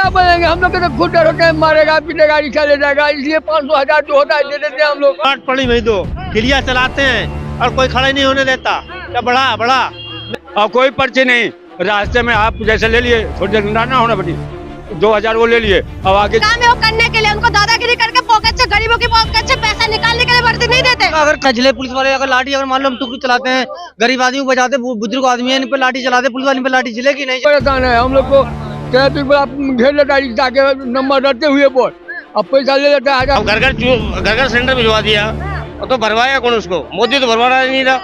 क्या बोलेंगे, हम लोग के तो खुद डर होते हैं, मारेगा पीटेगा रिक्शा ले जाएगा, इसलिए 500 1000 जो होता है दे देते हैं हम लोग। पाट पड़ी वही दो ठिलिया चलाते हैं और कोई खड़ा नहीं होने देता। क्या बड़ा बड़ा और कोई पर्ची नहीं, रास्ते में आप जैसे ले लिए थोड़ी देर ना होना पड़ी, 2000 वो ले लिए, अब आगे काम है वो करने के लिए, उनको दादागिरी करके पॉकेट से, गरीबों की पॉकेट से पैसा निकालने के लिए वर्दी नहीं देते। अगर कजले पुलिस वाले अगर लाठी अगर मान लो हम टुकड़ी चलाते हैं, गरीब आदमी को बजाते, बुजुर्ग आदमी है इन पे लाठी चलाते, पुलिस वाले पे लाठी चलेगी नहीं। परेशान है हम लोग को, ट्रैफिक पर आप घेर लेता है रिक्शा के नंबर रखते हुए बोल, अब पैसा ले लेता है। अब घर घर सिलेंडर भिजवा दिया और तो भरवाया कौन उसको, मोदी तो भरवा रहा नहीं था।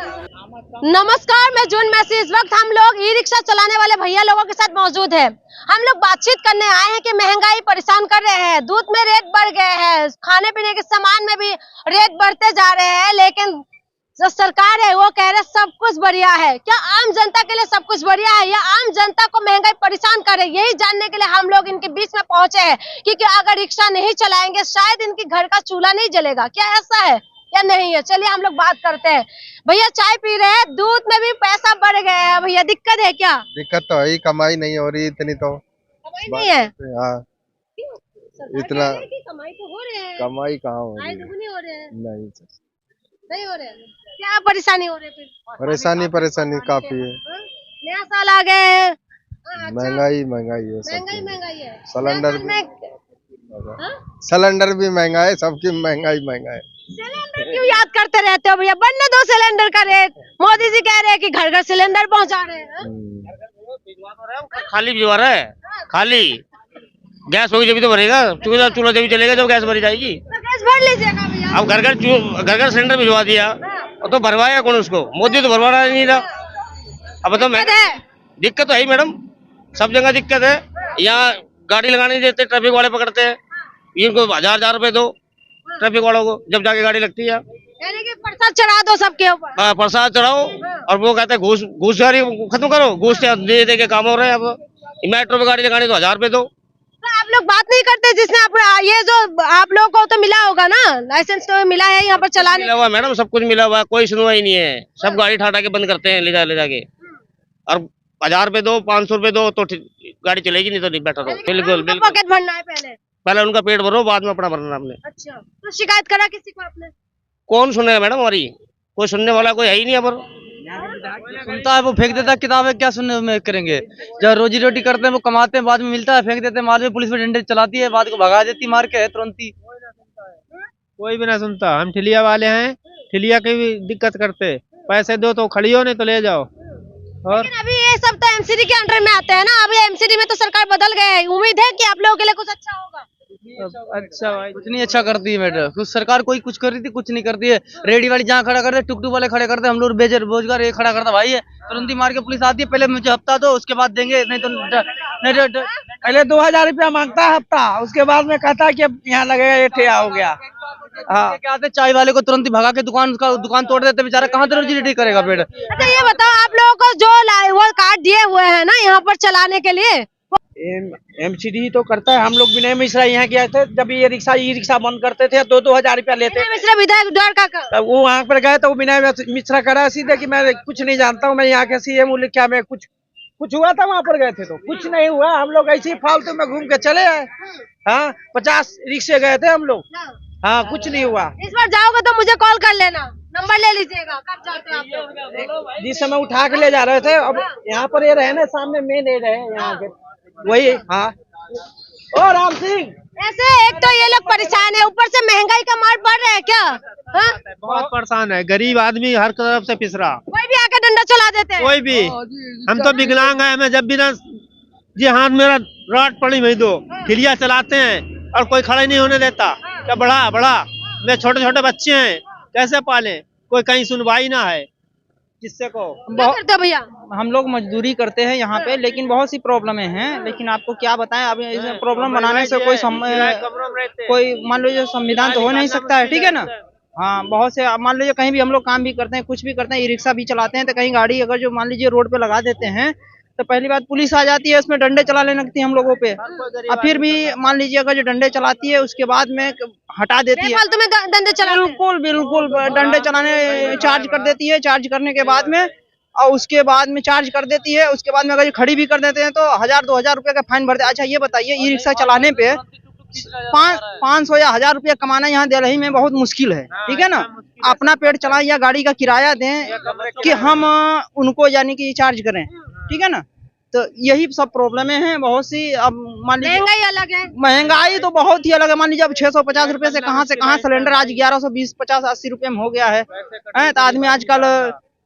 नमस्कार, मैं जून में से इस वक्त हम लोग ई रिक्शा चलाने वाले भैया लोगों के साथ मौजूद है। हम लोग बातचीत करने आए हैं कि महंगाई परेशान कर रहे हैं, दूध में रेट बढ़ गए हैं, खाने पीने के सामान में भी रेट बढ़ते जा रहे हैं, लेकिन जो सरकार है वो कह रहे सब कुछ बढ़िया है। क्या आम जनता के लिए सब कुछ बढ़िया है या आम जनता को महंगाई परेशान करे, यही जानने के लिए हम लोग इनके बीच में पहुंचे हैं। क्योंकि अगर रिक्शा नहीं चलाएंगे शायद इनके घर का चूल्हा नहीं जलेगा। क्या ऐसा है या नहीं है, चलिए हम लोग बात करते हैं। भैया चाय पी रहे हैं, दूध में भी पैसा बढ़ गया है, भैया दिक्कत है क्या? दिक्कत तो है, कमाई नहीं हो रही इतनी, तो कमाई नहीं है। हाँ, इतना कमाई तो हो रहे हैं, कमाई कहाँ हो रही है? दुगनी हो रहे हैं, नहीं हो रहे हैं। क्या परेशानी हो रही है फिर? परेशानी काफी है। नया साल आ गए हैं, महंगाई है, सब महंगाई है। सिलेंडर भी महंगा है, सबकी महंगाई है। सिलेंडर क्यों याद करते रहते हो भैया? बनने दो सिलेंडर का रेट। मोदी जी कह रहे हैं कि घर घर सिलेंडर पहुंचा रहे हैं। खाली भिजवा रहा है, खाली गैस होगी जब तो भरेगा, चूल्हा जब चलेगा जब गैस भरी जाएगी। तो गैस भर लीजिएगा भैया। अब घर घर सिलेंडर भिजवा दिया और तो भरवाया कौन उसको, मोदी तो भरवा रहा नहीं था। अब तो दिक्कत तो है ही मैडम, सब जगह दिक्कत है। यहाँ गाड़ी लगाने नहीं देते, ट्रैफिक वाले पकड़ते हैं, इनको 1000 रुपए दो ट्रैफिक वालों को जब जाके गाड़ी लगती है। यानी कि प्रसाद चढ़ा दो सबके ऊपर। प्रसाद चढ़ाओ और वो कहते हैं घूस खत्म करो, घूस दे दे के काम हो रहे हैं। अब मेट्रो पे गाड़ी लगाने तो 1000 रुपए दो। तो आप लोग बात नहीं करते जिसने ये जो आप लोगों को तो मिला होगा ना, लाइसेंस तो मिला है यहाँ पर चलाने? मिला हुआ मैडम, सब कुछ मिला हुआ, कोई सुनवाई नहीं है। सब गाड़ी ठाटा के बंद करते हैं ले जाके, और 1000 रुपए दो 500 रुपए दो तो गाड़ी चलेगी, नहीं तो नहीं बैठा रहो। बिल्कुल पॉकेट भरना है पहले उनका पेट भरो, बाद में अपना भरना आपने। अच्छा, तो शिकायत करा किसी को आपने? कौन सुनेगा मैडम हमारी, कोई सुनने वाला कोई है ही नहीं। अब सुनता है वो फेंक देता है किताबें, क्या सुनने में करेंगे? जब रोजी रोटी करते हैं वो कमाते हैं, बाद में मिलता है फेंक देते हैं, बाद में पुलिस में डंडे चलाती है, बाद को भगा देती मार के तुरंत ही। कोई भी ना सुनता। हम ठिलिया वाले हैं, ठिलिया की भी दिक्कत करते, पैसे दो तो खड़ी हो, नहीं तो ले जाओ। और अभी ये सब तो एमसीडी के अंडर में आते हैं ना, अभी एमसीडी में तो सरकार बदल गए है, उम्मीद है कि आप लोगों के लिए कुछ अच्छा होगा। अच्छा भाई, कुछ नहीं अच्छा करती है मैडम, कुछ सरकार कोई कुछ कर रही थी, कुछ नहीं करती है। रेडी वाली जहाँ खड़ा करते, टुकटुक वाले खड़े करते, हम लोग बेरोजगार ये खड़ा करता भाई है, तुरंत ही मार के पुलिस आती है। पहले मुझे हफ्ता दो, उसके बाद देंगे, नहीं तो पहले 2000 रुपया मांगता है हफ्ता, उसके बाद में कहता है कि यहाँ लगेगा, ये ठेया हो गया। हाँ, क्या आते चाय वाले को तुरंत ही भगा के दुकान तोड़ देते, बेचारा कहाँ से रोजी रोटी करेगा पेड़। अच्छा ये बताओ, आप लोगों को जो वो कार्ड दिए हुए हैं ना यहाँ पर चलाने के लिए, एमसीडी तो करता है। हम लोग विनय मिश्रा यहाँ गए थे, जब ये ई रिक्शा बंद करते थे 2-2000 रुपया लेते। मिश्रा विधायक द्वारका का, तब वो वहाँ पर गए तो विनय मिश्रा करा सीधे कि मैं कुछ नहीं जानता हूँ, मैं यहाँ के सीएम हूँ, क्या मैं कुछ हुआ था? वहाँ पर गए थे तो कुछ नहीं हुआ, हम लोग ऐसे ही फालतू में घूम के चले आए। हाँ, 50 रिक्शे गए थे हम लोग। हाँ, कुछ नहीं हुआ। इस बार जाओगे तो मुझे कॉल कर लेना, नंबर ले लीजिएगा कब जाते हैं आप लोग। जिस समय उठा के ले जा रहे थे, अब यहाँ पर ये रहे ना सामने मेन ये रहे यहाँ के वही। हाँ, और राम सिंह ऐसे एक तो ये लोग परेशान है, ऊपर से महंगाई का मार बढ़ रहा है क्या? हाँ? बहुत परेशान है, गरीब आदमी हर तरफ से पिस रहा। कोई भी आके डंडा चला देते हैं। कोई भी, हम तो विकलांग है, हमें जब भी ना जी हाथ मेरा रॉड पड़ी वही दो ठिलिया चलाते हैं और कोई खड़ा नहीं होने देता। क्या बड़ा मैं छोटे छोटे बच्चे हैं, कैसे पाले? कोई कहीं सुनवाई ना है, किससे को? क्या करते हो भैया? हम लोग मजदूरी करते हैं यहाँ पे, लेकिन बहुत सी प्रॉब्लमें हैं, लेकिन आपको क्या बताएं, अब इस प्रॉब्लम बनाने से कोई मान लीजिए संविधान तो हो नहीं सकता है, ठीक है ना? हाँ, बहुत से मान लीजिए कहीं भी हम लोग काम भी करते हैं, कुछ भी करते हैं, ई रिक्शा भी चलाते हैं, तो कहीं गाड़ी अगर जो मान लीजिए रोड पे लगा देते हैं तो पहली बात पुलिस आ जाती है, उसमें डंडे चलाने लगती है हम लोगों पे। और फिर भी मान लीजिए अगर जो डंडे चलाती है उसके बाद में हटा देती है, फालतू में डंडे चला। बिल्कुल डंडे चलाने चार्ज कर देती है। चार्ज करने के बाद में और उसके बाद में चार्ज कर देती है। उसके बाद में अगर ये खड़ी भी कर देते हैं तो 1000-2000 रुपये का फाइन भरते हैं। अच्छा ये बताइए, ई रिक्शा चलाने पे 500 या 1000 रुपया कमाना यहाँ दिल्ली में बहुत मुश्किल है, ठीक है ना। अपना पेट चलाएं या गाड़ी का किराया दें कि हम उनको यानी कि चार्ज करें, ठीक है ना। तो यही सब प्रॉब्लमें हैं बहुत सी। अब मान लीजिए महंगाई अलग है। महंगाई तो बहुत ही अलग है। मान लीजिए अब 650 रुपए से कहाँ सिलेंडर आज 1120, 50, 80 रुपए में हो गया है। तो आदमी आजकल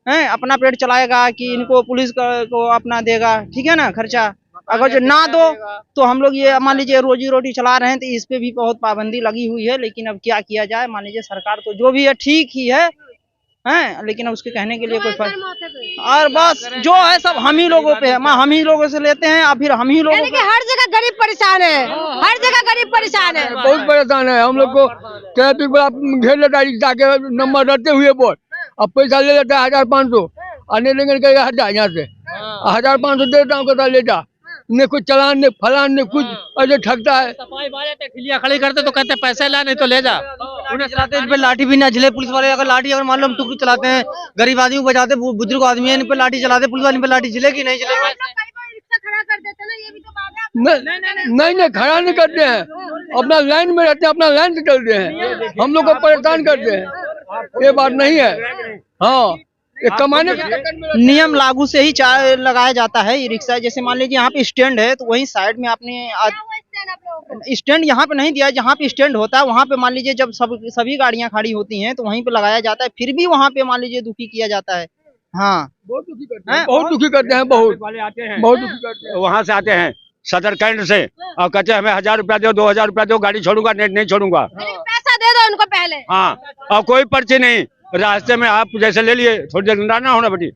अपना पेट चलाएगा कि इनको पुलिस को अपना देगा, ठीक है ना, खर्चा। अगर जो ना दो तो हम लोग ये मान लीजिए रोजी रोटी चला रहे हैं, तो इस पे भी बहुत पाबंदी लगी हुई है। लेकिन अब क्या किया जाए, मान लीजिए सरकार तो जो भी है ठीक ही है, लेकिन अब उसके कहने के लिए कोई फर्क। और बस जो है सब हम ही लोगों पे है, हम ही लोगों से लेते हैं और फिर हम ही लोगों यानी कि हर जगह गरीब परेशान है, हर जगह गरीब परेशान है। बहुत परेशान है। हम लोग को ट्रैफिक वाला घेर लेता है, रिक्शा के नंबर रहते हुए बोल, अब पैसा ले लेता है 1500, आने लेंगे हट जा यहाँ से, 1500 देता हूँ, कहता ले जा, ने कुछ चलान ने फलान ने कुछ ऐसे ठगता है। सफाई वाले ठेलिया खड़ी करते तो कहते पैसे ला, नहीं तो ले जा। उन्हें चलाते इन पे लाठी भी ना झले पुलिस वाले। अगर लाठी अगर मान लो हम टुक चलाते हैं, गरीब आदमी को बचाते, बुजुर्ग आदमी है, इन पे लाठी चलाते, पुलिस वाले इन पे लाठी झलेगी नहीं झलेगी। रिक्शा खड़ा कर देते ना, ये भी तो बात है। नहीं खड़ा नहीं करते हैं, अपना लाइन में रहते हैं, अपना लाइन से चलते हैं, हम लोग को परेशान करते हैं। ये बात नहीं है। हाँ, कमाने का नियम लागू से ही लगाया जाता है ई रिक्शा। जैसे मान लीजिए यहाँ पे स्टैंड है तो वहीं साइड में आपने स्टैंड यहाँ पे नहीं दिया, जहाँ पे स्टैंड होता है वहाँ पे मान लीजिए जब सभी गाड़ियाँ खड़ी होती हैं तो वहीं पे लगाया जाता है। फिर भी वहाँ पे मान लीजिए दुखी किया जाता है। हाँ, बहुत दुखी करते हैं, बहुत दुखी करते हैं, बहुत दुखी करते हैं। वहाँ से आते हैं सदर कैंट से और कहते हैं हमें 1000 रुपया दो, 2000 रुपया दो, गाड़ी छोड़ूंगा नहीं छोड़ूंगा। पैसा दे दो उनको पहले। हाँ, और कोई पर्ची नहीं। रास्ते में आप जैसे ले लिए, थोड़ी देर ना होना बेटी,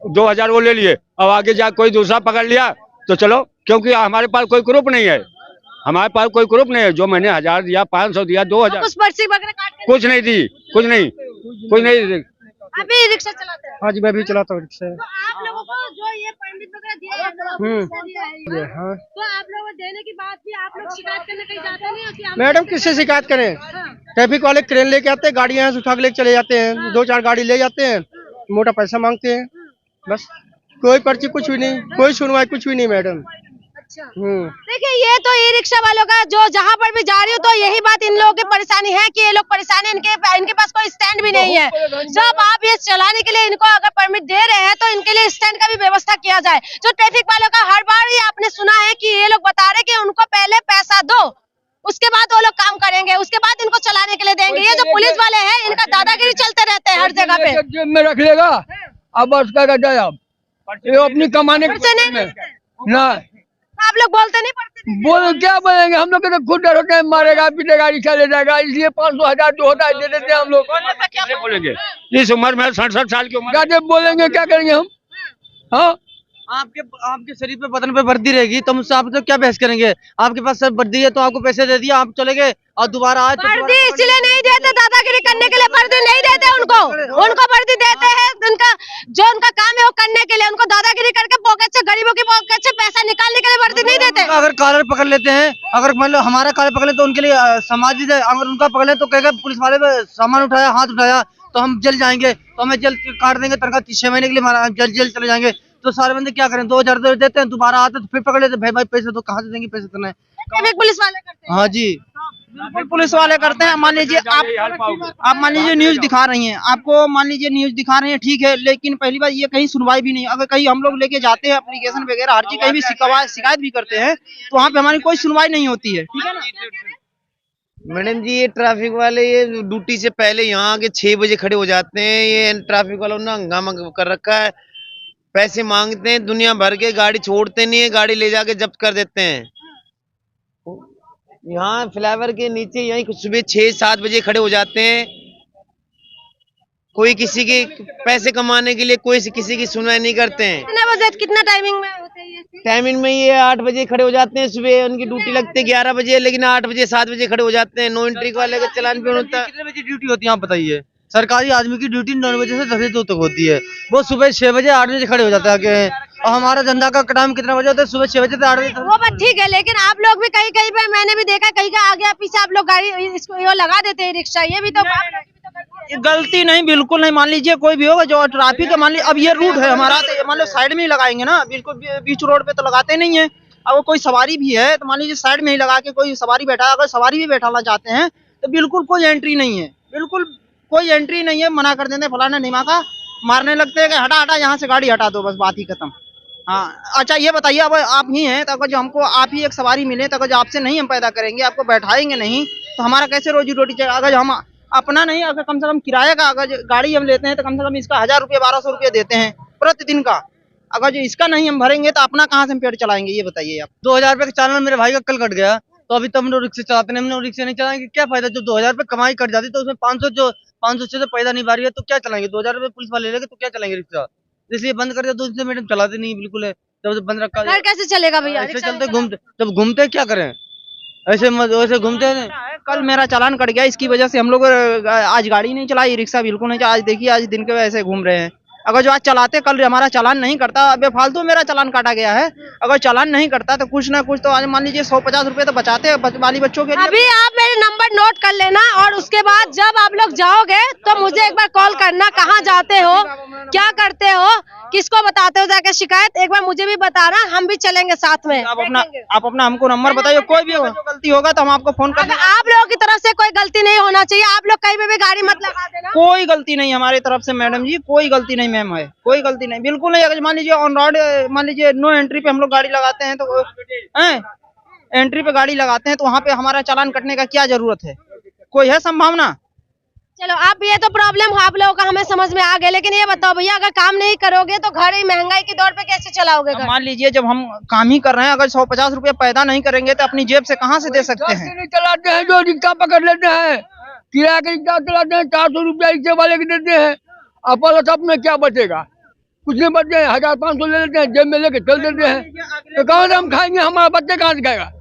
2000 वो ले लिए, अब आगे जा कोई दूसरा पकड़ लिया तो चलो, क्योंकि हमारे पास कोई ग्रुप नहीं है, हमारे पास कोई ग्रुप नहीं है। जो मैंने 1000 दिया, 500 दिया, 2000, कुछ पर्ची वगैरह काट के कुछ नहीं दी, कुछ नहीं। अभी रिक्शा चलाते हैं। हाँ जी, मैं भी चलाता हूँ रिक्शा। तो आप लोगों को जो ये परमिट वगैरह दिया जाता है, तो आप लोगों को देने के बाद भी आप लोग शिकायत करने कहीं जाते नहीं हो कि हम मैडम किससे शिकायत करें? ट्रैफिक वाले क्रेन लेके आते हैं, गाड़ियाँ यहाँ से उठा के लेके चले जाते हैं, 2-4 गाड़ी ले जाते हैं, मोटा पैसा मांगते हैं, बस। कोई पर्ची कुछ भी नहीं, कोई सुनवाई कुछ भी नहीं मैडम। अच्छा, देखिए ये तो ई रिक्शा वालों का जो जहाँ पर भी जा रही हूँ तो यही बात इन लोगों की परेशानी है कि ये लोग परेशान है, इनके पास कोई स्टैंड भी नहीं है। जब आप ये चलाने के लिए इनको अगर परमिट दे रहे हैं तो इनके लिए स्टैंड का भी व्यवस्था किया जाए। जो ट्रैफिक वालों का हर बार ही आपने सुना है कि ये लोग बता रहे कि उनको पहले पैसा दो, उसके बाद वो लोग काम करेंगे, उसके बाद इनको चलाने के लिए देंगे। ये जो पुलिस वाले हैं इनका दादागिरी चलते रहते हैं हर जगह पे। जेब में रख लेगा, अब बस क्या जाए, अब ये अपनी कमाने ना आप लोग बोलते नहीं पड़ते? बोलो क्या बोलेंगे, हम लोग के तो खुद डर होते हैं, मारेगा पीटेगा, रिक्शा ले जाएगा, इसलिए 500 1000 जो होता है दे देते हैं हम लोग। क्या बोलेंगे इस उम्र में, 67 साल की उम्र, क्या बोलेंगे, क्या करेंगे हम? हाँ, आपके शरीर पे बदन पे वर्दी रहेगी तो मुझसे आप तो क्या बहस करेंगे? आपके पास सब वर्दी है तो आपको पैसे दे दिया, आप चले गए और दोबारा आए तो वर्दी इसलिए नहीं देते, दादागिरी करने के लिए वर्दी नहीं देते उनको वर्दी देते हैं उनका काम है वो करने के लिए। उनको दादागिरी करके पॉकेट से, गरीबों की पॉकेट से पैसा निकालने के लिए वर्दी नहीं देते। अगर कॉलर पकड़ लेते हैं, अगर मान लो हमारा कॉलर पकड़ ले तो उनके लिए समाज है, अगर उनका पकड़ ले तो कहेगा पुलिस वाले पे सामान उठाया, हाथ उठाया तो हम जेल जाएंगे, तो हमें जेल काट देंगे, तनख्वाह 6 महीने के लिए जेल चले जाएंगे। तो सारे बंदे क्या करें, 2000 देते हैं, दोबारा आते तो फिर पकड़ लेते, भाई पैसे तो कहाँ से देंगे, पैसे तो नहीं। पुलिस वाले करते हैं। हाँ जी, बिल्कुल पुलिस वाले करते हैं। मान लीजिए आप मान लीजिए न्यूज दिखा रही हैं, आपको मान लीजिए न्यूज दिखा रहे हैं, ठीक है, लेकिन पहली बात ये कहीं सुनवाई भी नहीं। अगर कहीं हम लोग लेके जाते हैं एप्लीकेशन वगैरह हर चीज, कहीं भी शिकायत भी करते हैं तो वहाँ पे हमारी कोई सुनवाई नहीं होती है, ठीक है ना। मैडम जी, ये ट्रैफिक वाले ये ड्यूटी से पहले यहाँ आके 6 बजे खड़े हो जाते हैं। ये ट्रैफिक वालों ने हंगामा कर रखा है, पैसे मांगते हैं दुनिया भर के, गाड़ी छोड़ते नहीं है, गाड़ी ले जाके जब्त कर देते हैं। यहाँ फ्लाईओवर के नीचे यही सुबह 6-7 बजे खड़े हो जाते हैं। कोई किसी के पैसे कमाने के लिए कोई किसी की सुनवाई नहीं करते हैं। कितना बजे, कितना टाइमिंग में होते हैं ये? टाइमिंग में ये 8 बजे खड़े हो जाते हैं सुबह, उनकी ड्यूटी लगती है 11 बजे, लेकिन 8 बजे 7 बजे खड़े हो जाते हैं। नो एंट्री वाले का चलान भी होता है। कितने बजे ड्यूटी होती है आप बताइए? सरकारी आदमी की ड्यूटी 9 बजे से 10 बजे तक होती है, वो सुबह 6 बजे 8 बजे खड़े हो जाते हैं। और हमारा धंधा का टाइम कितना बजे होता है? सुबह 6 बजे से 8 बजे। वो बात ठीक है, लेकिन आप लोग भी कहीं कहीं पे मैंने भी देखा, कहीं का आगे पीछे आप लोग गाड़ी इसको लगा देते हैं रिक्शा, ये भी तो थे? गलती नहीं, बिल्कुल नहीं। मान लीजिए कोई भी होगा जो ट्रैफिक है, मान लीजिए अब ये रूट है हमारा, तो ये मान लो साइड में ही लगाएंगे ना, बिल्कुल बीच रोड पे तो लगाते नहीं है। अब कोई सवारी भी है तो मान लीजिए साइड में ही लगा के कोई सवारी बैठा है, अगर सवारी भी बैठाना चाहते हैं तो बिल्कुल कोई एंट्री नहीं है, बिल्कुल कोई एंट्री नहीं है, मना कर देते फलाना निमा का, मारने लगते हैं कि हटा हटा यहाँ से गाड़ी हटा दो, बस बात ही खत्म। हाँ अच्छा ये बताइए, अब आप ही हैं तो अगर जो हमको आप ही एक सवारी मिले तो अगर जो आपसे नहीं हम पैदा करेंगे, आपको बैठाएंगे नहीं, तो हमारा कैसे रोजी रोटी चलेगा? अगर हम अपना नहीं, अगर कम से कम किराए का अगर गाड़ी हम लेते हैं तो कम से कम इसका 1000 रुपये 1200 रुपये देते हैं प्रतिदिन का, अगर जो इसका नहीं हम भरेंगे तो अपना कहाँ से हम पेट चलाएंगे? ये बताइए आप। 2000 रुपये का चालान मेरे भाई का कल कट गया, तो अभी तो हम लोग रिक्शे चलाते हैं, हमने रिक्शे नहीं चलाएंगे क्या फायदा? जो 2000 रुपये कमाई कट जाती तो उसमें 500 से पैदा नहीं बारी है, तो क्या चलाएंगे? 2000 रुपये पुलिस वाले लेंगे तो क्या चलाएंगे रिक्शा? इसलिए बंद कर दिया, तो इसलिए मैडम चलाते नहीं बिल्कुल है, जब बंद रखा घर कैसे चलेगा भैया? ऐसे रिक्शा चलते नहीं घूमते, जब घूमते क्या करें? ऐसे वैसे घूमते हैं। कल मेरा चालान कट गया, इसकी वजह से हम लोग आज गाड़ी नहीं चलाई, रिक्शा बिल्कुल नहीं चला। आज देखिए आज दिन के ऐसे घूम रहे हैं, अगर जो आज चलाते कल हमारा चालान नहीं करता, अब फालतू मेरा चालान काटा गया है, अगर चालान नहीं करता तो कुछ ना कुछ तो आज मान लीजिए 150 रुपये तो बचाते हैं बाली बच्चों के लिए। अभी आप मेरे नंबर नोट कर लेना और उसके बाद जब आप लोग जाओगे तो मुझे एक बार कॉल करना, कहाँ जाते हो, क्या करते हो, किसको बताते हो जाके शिकायत, एक बार मुझे भी बताना, हम भी चलेंगे साथ में। आप अपना हमको नंबर बताइए, कोई भी गलती होगा तो हम आपको फोन कर देंगे। आप लोगों की तरफ से कोई गलती नहीं होना चाहिए, आप लोग कहीं पे भी गाड़ी मत लगा देना। कोई गलती नहीं हमारी तरफ से मैडम जी, कोई गलती नहीं मैम है, कोई गलती नहीं, बिल्कुल नहीं। अगर मान लीजिए ऑन रोड, मान लीजिए नो एंट्री पे हम लोग गाड़ी लगाते हैं तो एंट्री पे गाड़ी लगाते हैं तो वहाँ पे हमारा चालान कटने का क्या जरूरत है? कोई है संभावना? चलो आप ये तो प्रॉब्लम आप लोगों का हमें समझ में आ गया, लेकिन ये बताओ भैया अगर काम नहीं करोगे तो घर ही महंगाई की दौर पे कैसे चलाओगे घर? मान लीजिए जब हम काम ही कर रहे हैं, अगर 150 रुपये पैदा नहीं करेंगे तो अपनी जेब से कहाँ से दे सकते हैं? नहीं चलाते हैं, जो रिक्शा पकड़ लेते हैं, किराया के रिक्शा चलाते हैं, 400 रुपया रिक्शे वाले के देते हैं, अपना सब में क्या बचेगा? कुछ नहीं बचते हैं, 1500 ले लेते हैं, जेब में लेके चल देते हैं, तो कहाँ से हम खाएंगे? हमारा बच्चे कहाँ से खाएगा?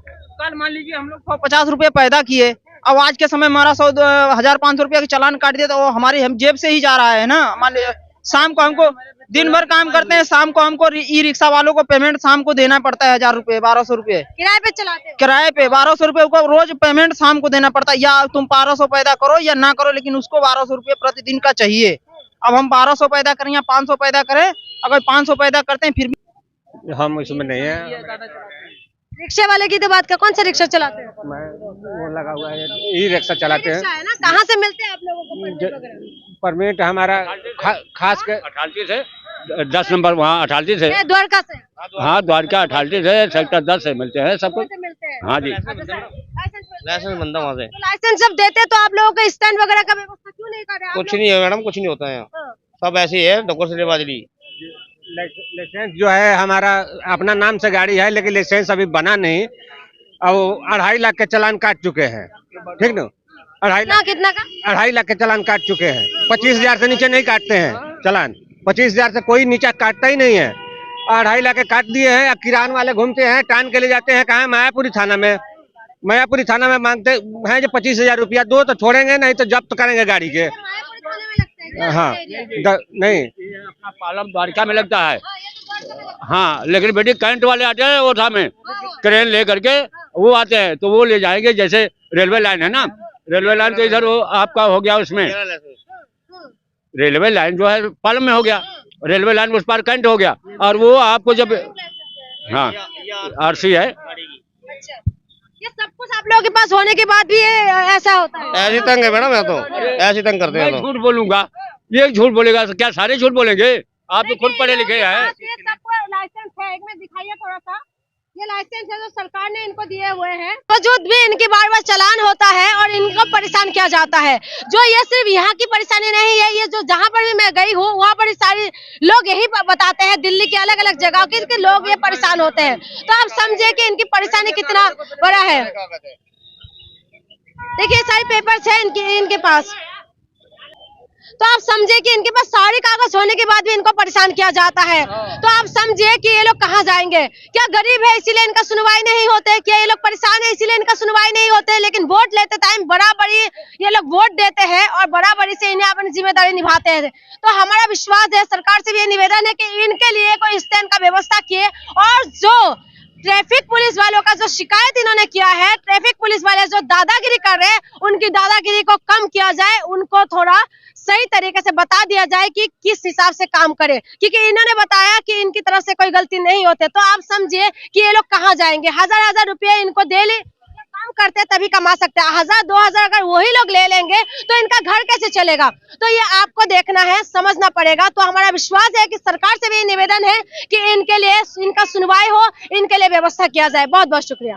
कल मान लीजिए हम लोग 150 रुपये पैदा किए, अब आज के समय हमारा 1500 रुपये का चालान काट दिया तो वो हमारी हम जेब से ही जा रहा है ना। मान लीजिए शाम को हमको दिन भर काम करते हैं, शाम को हमको ई रिक्शा वालों को पेमेंट शाम को देना पड़ता है 1000 रुपये 1200 रुपये किराए पे चलाते हो? किराए पे 1200 रुपये को रोज पेमेंट शाम को देना पड़ता है, या तुम 1200 पैदा करो या ना करो, लेकिन उसको 1200 रुपये प्रतिदिन का चाहिए। अब हम 1200 पैदा करें या 500 पैदा करें, अगर 500 पैदा करते हैं फिर भी हम इसमें नहीं है। रिक्शे वाले की तो बात कर, कौन सा रिक्शा चलाते हो? मैं वो लगा हुआ है, ई रिक्शा चलाते हैं। रिक्शा है ना, कहाँ से मिलते हैं आप लोगों को परमिट वगैरह? परमिट हमारा खास के अठालती से 10 नंबर वहाँ अठालती से, ये द्वारका से? हाँ द्वारका अठालती से सेक्टर 10 से मिलते हैं सब कुछ। से मिलते हैं? हाँ जी। लाइसेंस बनता वहाँ से। तो लाइसेंस जब देते तो आप लोगों का स्टैंड वगैरह का व्यवस्था क्यों नहीं कर रहे आप कुछ लोग? नहीं है मैडम, कुछ नहीं होता है यहाँ, सब ऐसे ही है डॉक्टर से बाजरी। लाइसेंस जो है हमारा अपना नाम से गाड़ी है, लेकिन लाइसेंस अभी बना नहीं, और 2.5 लाख के चालान काट चुके हैं, ठीक ना? 2.5 लाख, कितना का? 2.5 लाख के चालान काट चुके हैं। 25,000 से नीचे नहीं काटते हैं चालान, 25,000 से कोई नीचे काटता ही नहीं है। 2.5 लाख के काट दिए हैं। किरान वाले घूमते हैं, टान के ले जाते हैं, कहाँ? मायापुरी थाना में मांगते हैं जो 25,000 रुपया दो तो छोड़ेंगे, नहीं तो जब्त करेंगे गाड़ी के। हाँ नहीं, अपना पालम द्वारका में लगता है। हाँ लेकिन बेटी करंट वाले आते हैं वो में क्रेन ले करके वो आते हैं, तो वो ले जाएंगे। जैसे रेलवे लाइन है ना, रेलवे लाइन तो इधर वो आपका हो गया, उसमें रेलवे लाइन जो है पालम में हो गया, रेलवे लाइन उस पार करंट हो गया, और वो आपको जब हाँ RC है। ये सब कुछ आप लोगों के पास होने के बाद भी ये ऐसा होता है? ऐसी तंग है मैडम, यहाँ तो ऐसी तंग करते हैं। मैं झूठ बोलूंगा, ये झूठ बोलेगा तो क्या सारे झूठ बोलेंगे? आप तो खुद पढ़े लिखे हैं। ये सबको लाइसेंस है, एक में दिखाइए थोड़ा सा, ये लाइसेंस है जो सरकार ने इनको दिए हुए हैं, बावजूद भी इनकी बार बार चालान होता है और इनको परेशान किया जाता है। जो ये सिर्फ यहाँ की परेशानी नहीं है, ये जो जहाँ पर भी मैं गई हूँ वहाँ पर सारे लोग यही बताते हैं, दिल्ली के अलग अलग जगह के लोग ये परेशान होते हैं। तो आप समझे कि इनकी परेशानी कितना बड़ा है। देखिए सारे पेपर्स है इनके पास, तो आप समझे कि इनके पास सारे कागज होने के बाद भी इनको परेशान किया जाता है। तो आप समझिए कि ये लोग कहाँ जाएंगे? क्या गरीब है इसीलिए इनका सुनवाई नहीं होते? क्या ये लोग परेशान है इसीलिए इनका सुनवाई नहीं होते? लेकिन वोट लेते टाइम बराबरी ये लोग वोट देते हैं और बराबरी से इन्हें अपनी जिम्मेदारी निभाते हैं। तो हमारा विश्वास है, सरकार से भी ये निवेदन है कि इनके लिए कोई स्टैंड का व्यवस्था किए, और जो ट्रैफिक पुलिस वालों का जो शिकायत इन्होंने किया है, ट्रैफिक पुलिस वाले जो दादागिरी कर रहे हैं, उनकी दादागिरी को कम किया जाए, उनको थोड़ा सही तरीके से बता दिया जाए कि किस हिसाब से काम करे, क्योंकि इन्होंने बताया कि इनकी तरफ से कोई गलती नहीं होते, तो आप समझिए कि ये लोग कहाँ जाएंगे। हजार रुपये इनको डेली काम करते तभी कमा सकते हैं, 1000-2000 अगर वही लोग ले लेंगे तो इनका घर कैसे चलेगा। तो ये आपको देखना है, समझना पड़ेगा। तो हमारा विश्वास है कि सरकार से भी निवेदन है कि इनके लिए इनका सुनवाई हो, इनके लिए व्यवस्था किया जाए। बहुत बहुत शुक्रिया।